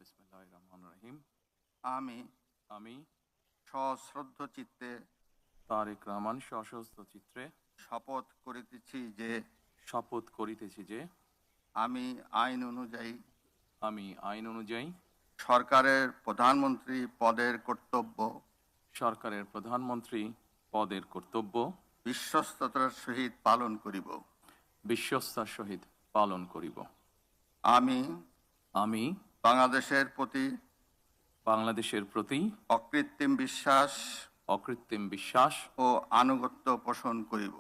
বিসমিল্লাহির রহমানির রহিম। আমি আমি সশ্রদ্ধ চিত্তে তারেক রহমান সশস্ত্র চিত্রে শপথ করিতেছি যে শপথ করিতেছি যে আমি আইন অনুযায়ী আইন অনুযায়ী সরকারের প্রধানমন্ত্রী পদের কর্তব্য সরকারের প্রধানমন্ত্রী পদের কর্তব্য বিশ্বস্ততার সহিত পালন করিব। বিশ্বস্তার সহিত পালন করিব। আমি আমি বাংলাদেশের প্রতি অকৃত্রিম বিশ্বাস অকৃত্রিম বিশ্বাস ও আনুগত্য পোষণ করিব।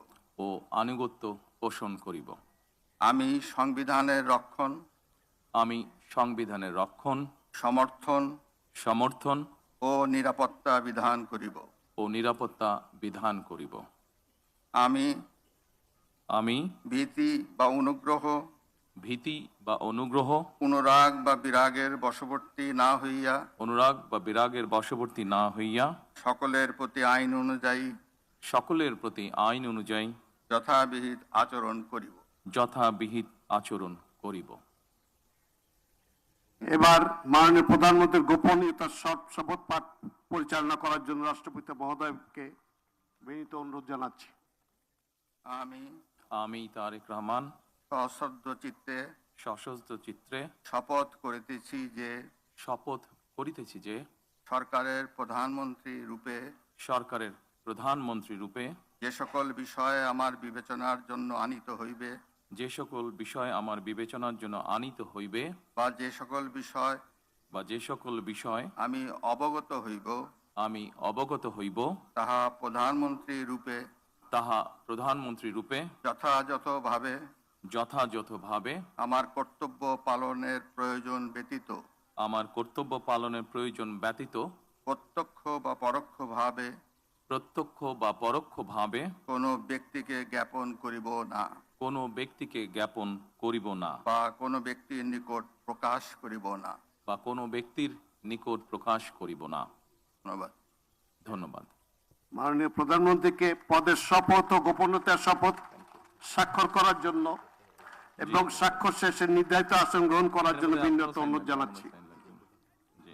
আনুগত্য পোষণ করিব। আমি সংবিধানের রক্ষণ, সমর্থন ও নিরাপত্তা বিধান করিব। আমি ভীতি বা অনুগ্রহ, অনুরাগ বা বিরাগের বশবর্তী না হইয়া সকলের প্রতি আইন অনুযায়ী যথাবিহিত আচরণ করিব। এবার মাননীয় প্রধানমন্ত্রীর গোপনীয়তার শপথ পাঠ পরিচালনা করার জন্য রাষ্ট্রপতি মহোদয়কে বিনীত অনুরোধ জানাচ্ছি। আমি তারেক রহমান সশস্ত্র চিত্রে শপথ করিতেছি যে সরকারের প্রধানমন্ত্রী রূপে যে সকল বিষয় আমার বিবেচনার জন্য আনিত হইবে বা যে সকল বিষয় আমি অবগত হইব তাহা প্রধানমন্ত্রী রূপে যথাযথভাবে আমার কর্তব্য পালনের প্রয়োজন ব্যতীত প্রত্যক্ষ বা পরোক্ষভাবে কোনো ব্যক্তিকে জ্ঞাপন করিব না বা কোনো ব্যক্তির নিকট প্রকাশ করিব না। ধন্যবাদ। মাননীয় প্রধানমন্ত্রীকে পদের শপথ ও গোপনীয়তার শপথ স্বাক্ষর করার জন্য এবং স্বাক্ষর শেষে নির্ধারিত আসন গ্রহণ করার জন্য বিনীত অনুরোধ জানাচ্ছি। জি।